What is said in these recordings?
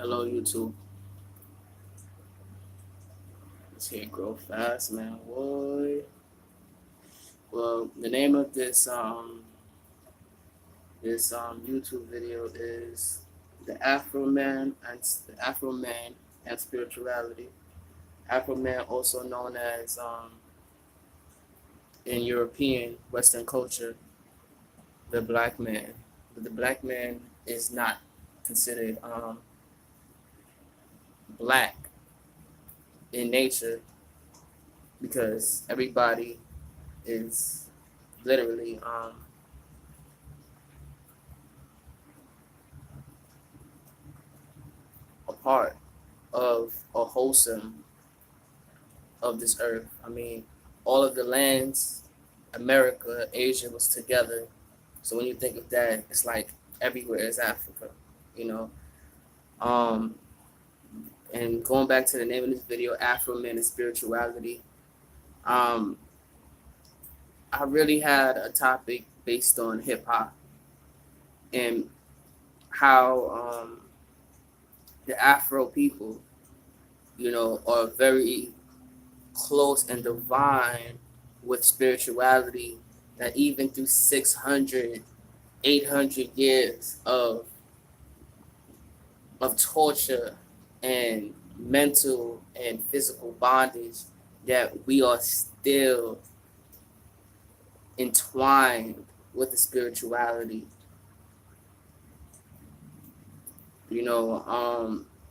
Hello, YouTube. This here grow fast, man. Boy. Well, the name of this YouTube video is the Afro Man and Spirituality. Afro Man, also known as in European Western culture, the black man. But the black man is not considered black in nature because everybody is literally a part of a wholesome of this earth. I mean, all of the lands, America, Asia was together. So when you think of that, it's like everywhere is Africa, you know. Um, and going back to the name of this video, Afro Man and Spirituality. Um, I really had a topic based on hip hop and how the Afro people, are very close and divine with spirituality, that even through 600, 800 years of torture and mental and physical bondage, that we are still entwined with the spirituality.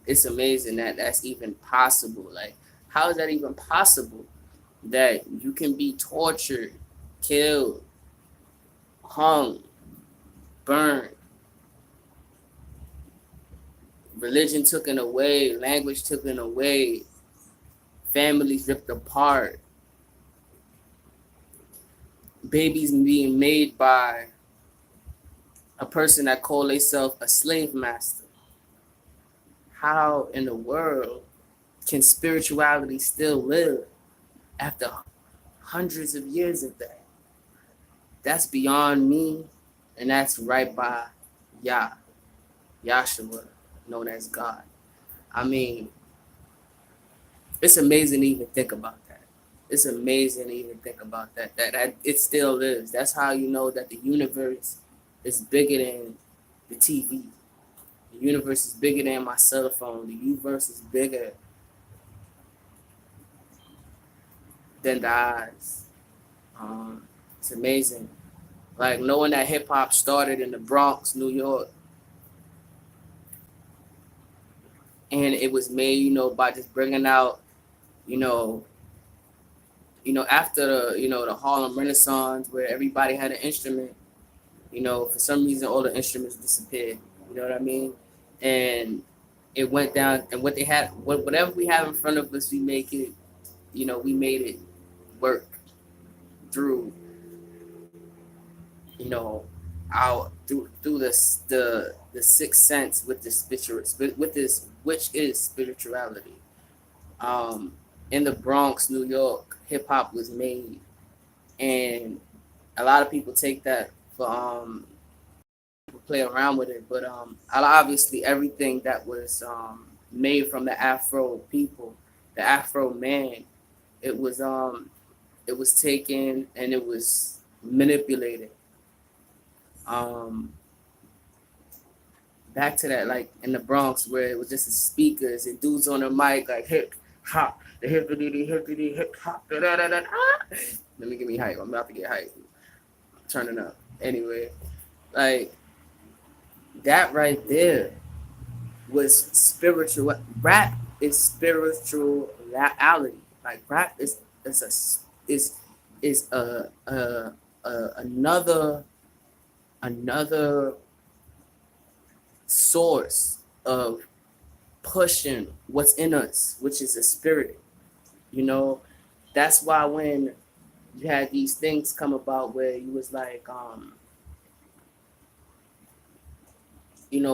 It's amazing that that's even possible. Like, how is that even possible? That you can be tortured, killed, hung, burned, religion taken away, language taken away, families ripped apart, babies being made by a person that called themselves a slave master. How in the world can spirituality still live after hundreds of years of that? That's beyond me, and that's right by Yahshua, known as God. I mean, it's amazing to even think about that. It's amazing to even think about that. That it still is. That's how you know that the universe is bigger than the TV. The universe is bigger than my cell phone. The universe is bigger than the eyes. It's amazing. Like knowing that hip hop started in the Bronx, New York, and it was made, by just bringing out, you know, after the Harlem Renaissance, where everybody had an instrument. For some reason, all the instruments disappeared. You know what I mean? And it went down, and what they had, whatever we have in front of us, we make it. We made it work through, through the sixth sense with this which is spirituality. Um, in the Bronx, New York, hip hop was made, and a lot of people take that for play around with it, but obviously everything that was made from the Afro people, the Afro man, it was taken and it was manipulated. Um, Back to that, like in the Bronx, where it was just the speakers and dudes on the mic, like hip hop, the hippity hippity hip hop, da da da da. Let me get me hype. I'm about to get hype. I'm turning up. Anyway, like that right there was spiritual. Rap is spirituality. Like rap is another source of pushing what's in us, which is a spirit. You know, that's why when you had these things come about where you was like,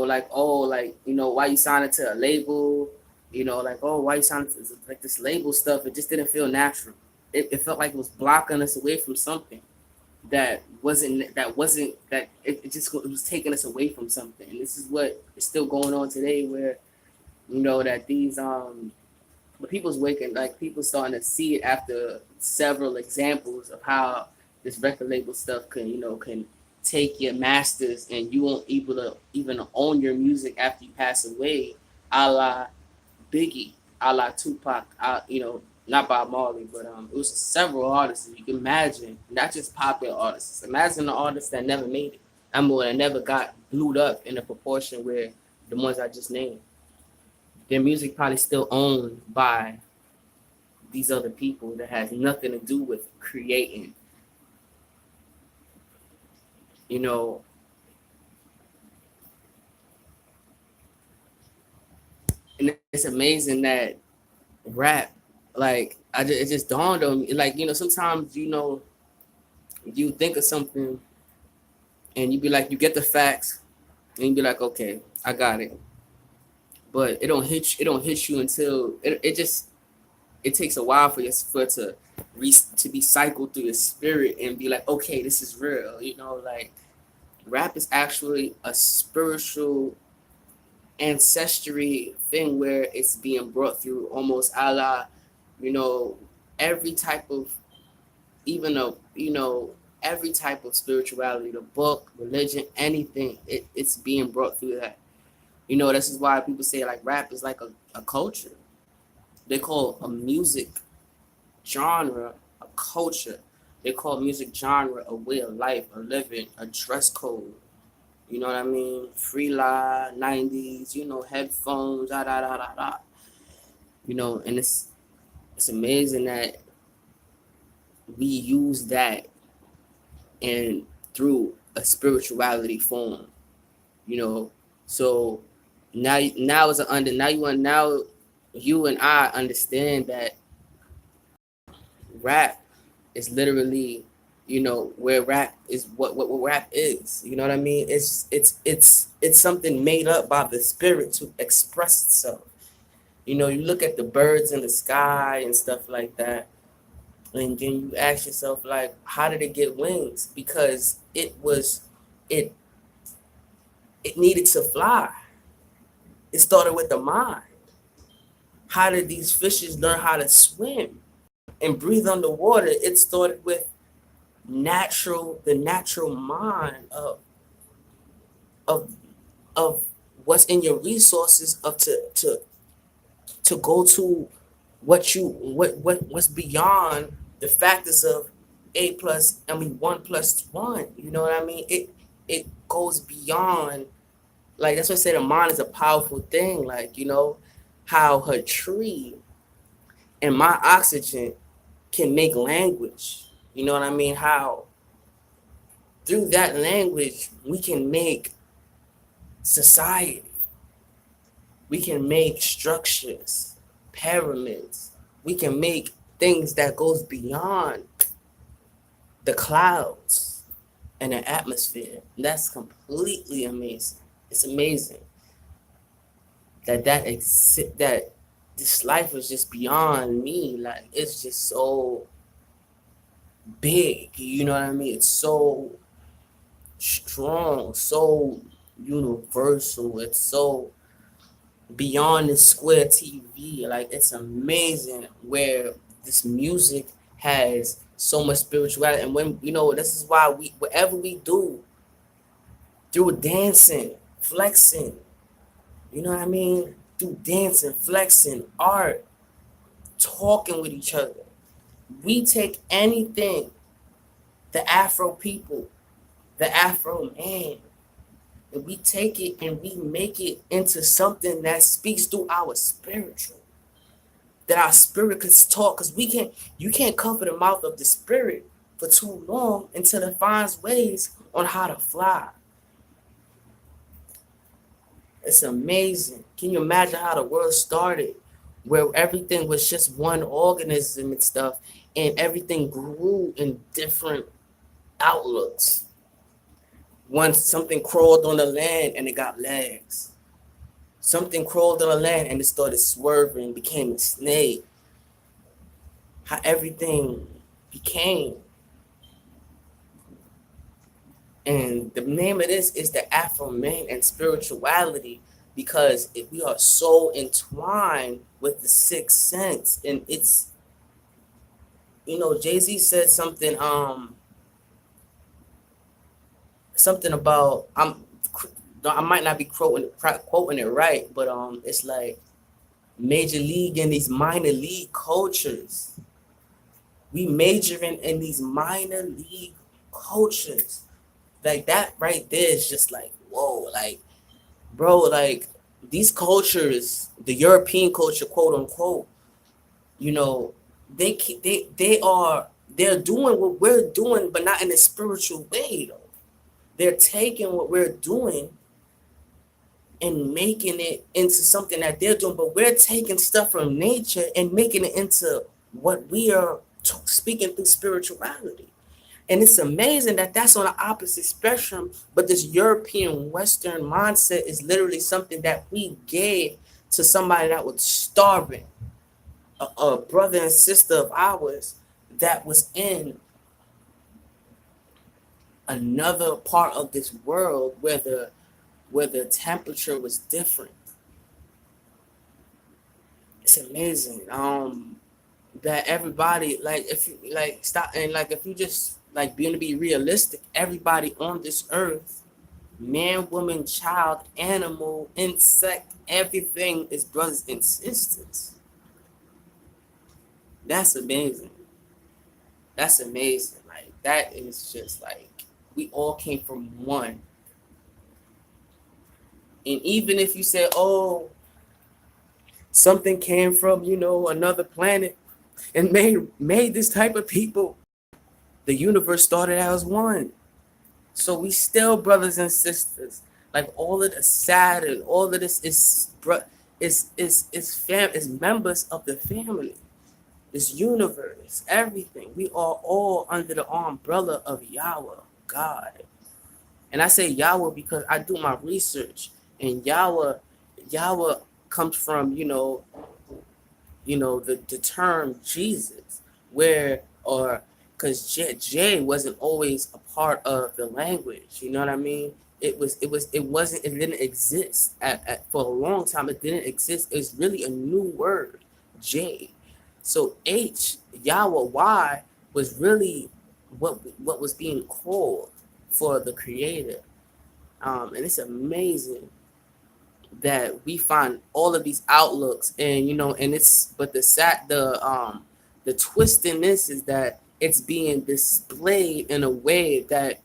like, oh, like, why you signed to a label, like, oh, why you signed to like this label stuff, it just didn't feel natural. It felt like it was blocking us away from something it just it was taking us away from something. And this is what is still going on today, where You know that these but people's waking, like people starting to see it after several examples of how this record label stuff can, can take your masters and you won't able to even own your music after you pass away, a la Biggie, a la Tupac, not Bob Marley, but it was several artists. You can imagine, not just popular artists. Imagine the artists that never made it. I mean, that never got blew up in a proportion where the ones I just named. Their music probably still owned by these other people that has nothing to do with creating. You know, and it's amazing that rap, like, it just dawned on me. Like, sometimes, you think of something and you be like, you get the facts and you be like, okay, I got it. But it don't hit you until it takes a while for it to be cycled through your spirit and be like, okay, this is real. Like rap is actually a spiritual ancestry thing where it's being brought through almost a la, you know, every type of even a every type of spirituality, the book, religion, anything, it's being brought through that. This is why people say like rap is like a culture. They call a music genre a culture. They call music genre a way of life, a living, a dress code. You know what I mean? Free live, 90s, headphones, da da da da da. And it's amazing that we use that and through a spirituality form, you know. So now is now you and I understand that rap is literally, where rap is what rap is. You know what I mean? It's something made up by the spirit to express itself. You look at the birds in the sky and stuff like that, and then you ask yourself like, how did it get wings? Because it it needed to fly. It started with the mind. How did these fishes learn how to swim and breathe underwater? It started with the natural mind of of what's in your resources of to go to what's beyond the factors of one plus one. You know what I mean? It goes beyond. Like that's what I say. The mind is a powerful thing. Like how her tree and my oxygen can make language. You know what I mean? How through that language we can make society. We can make structures, pyramids. We can make things that goes beyond the clouds and the atmosphere. And that's completely amazing. It's amazing that this life was just beyond me. Like it's just so big. You know what I mean? It's so strong, so universal. It's so beyond the square TV. Like it's amazing where this music has so much spirituality. And when this is why whatever we do through dancing, flexing, you know what I mean? Through dancing, flexing, art, talking with each other. We take anything, the Afro people, the Afro man, and we take it and we make it into something that speaks through our spiritual. That our spirit could talk, because you can't cover the mouth of the spirit for too long until it finds ways on how to fly. It's amazing. Can you imagine how the world started, where everything was just one organism and stuff, and everything grew in different outlooks? Once something crawled on the land and it got legs. Something crawled on the land and it started swerving, became a snake. How everything became. And the name of this is the Afro Man and Spirituality, because we are so entwined with the sixth sense. And it's, Jay-Z said something about, I might not be quoting it right, but it's like major league and these minor league cultures. We majoring in these minor league cultures. Like that right there is just like, whoa, like, bro, like these cultures, the European culture, quote unquote, you know, they're doing what we're doing, but not in a spiritual way though. They're taking what we're doing and making it into something that they're doing, but we're taking stuff from nature and making it into what we are speaking through spirituality. And it's amazing that that's on the opposite spectrum, but this European Western mindset is literally something that we gave to somebody that was starving, a brother and sister of ours that was in another part of this world where the temperature was different. It's amazing. That everybody, like, if you like stop and like if you just like being to be realistic, everybody on this earth, man, woman, child, animal, insect, everything is brothers and sisters. That's amazing. That's amazing. Like that is just like we all came from one. And even if you say, oh, something came from, another planet and made this type of people, the universe started as one. So we still brothers and sisters. Like all of the Saturn, all of this is members of the family. This universe, everything. We are all under the umbrella of Yahweh, God. And I say Yahweh because I do my research, and Yahweh comes from, the term Jesus, where, or because J wasn't always a part of the language, you know what I mean? It didn't exist for a long time. It didn't exist. It's really a new word, J. So Yahweh, Y was really what was being called for the creator. And it's amazing that we find all of these outlooks, and and it's, but the twist in this is that it's being displayed in a way that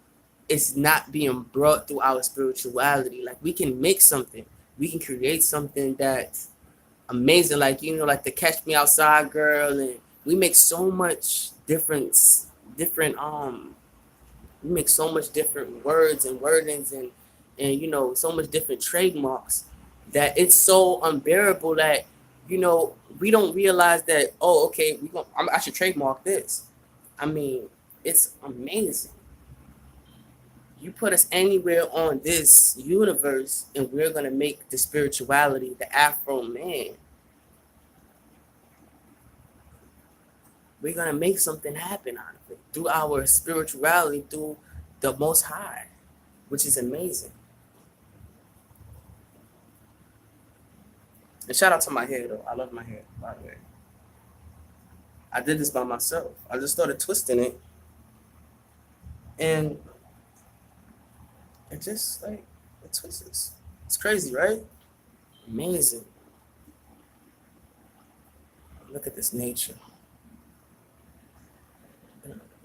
it's not being brought through our spirituality. Like we can make something, we can create something that's amazing, like like the Catch Me Outside girl, and we make so much different we make so much different words and wordings, and so much different trademarks, that it's so unbearable that we don't realize that, oh, okay, I should trademark this. I mean, it's amazing. You put us anywhere on this universe and we're gonna make the spirituality, the Afro Man, we're gonna make something happen out of it through our spirituality, through the Most High, which is amazing. And shout out to my hair though. I love my hair, by the way. I did this by myself. I just started twisting it, and it just like it twists. It's crazy, right? Amazing. Look at this nature.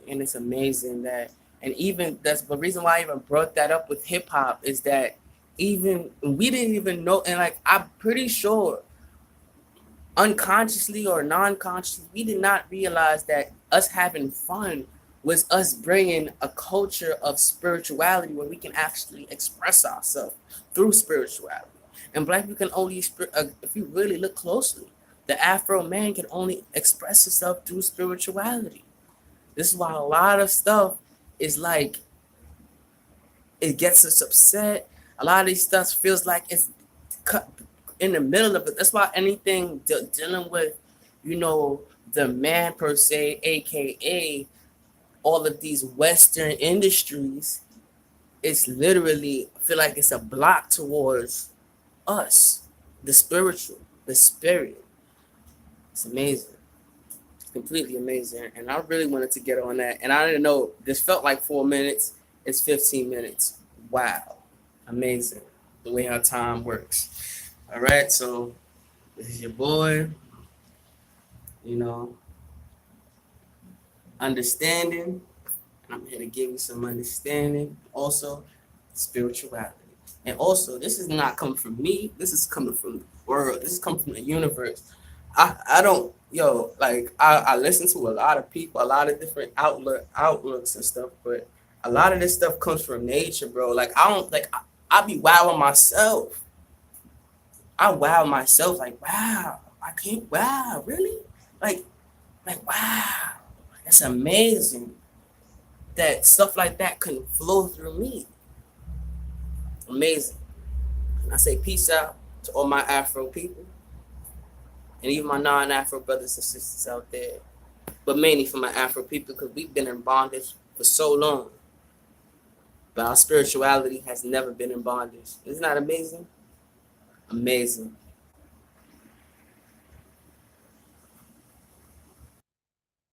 And it's amazing that, and even that's the reason why I even brought that up with hip hop, is that even we didn't even know, and like I'm pretty sure unconsciously or non-consciously, we did not realize that us having fun was us bringing a culture of spirituality where we can actually express ourselves through spirituality. And Black people can only, if you really look closely, the Afro man can only express himself through spirituality. This is why a lot of stuff is like, it gets us upset. A lot of these stuff feels like it's cut in the middle of it. That's why anything dealing with, the man per se, aka all of these Western industries, it's literally, I feel like it's a block towards us, the spiritual, the spirit. It's amazing. It's completely amazing. And I really wanted to get on that. And I didn't know, this felt like 4 minutes. It's 15 minutes. Wow. Amazing. The way our time works. All right. So this is your boy, you know, understanding. And I'm here to give you some understanding. Also, spirituality. And also, this is not coming from me. This is coming from the world. This is coming from the universe. I don't, like, I listen to a lot of people, a lot of different outlooks and stuff, but a lot of this stuff comes from nature, bro. Like, I don't, like, I be wowing myself. I wow myself, like, wow, I can't, wow, really? Like, wow, that's amazing that stuff like that can flow through me. Amazing. And I say peace out to all my Afro people and even my non-Afro brothers and sisters out there, but mainly for my Afro people because we've been in bondage for so long. But our spirituality has never been in bondage. Isn't that amazing? Amazing.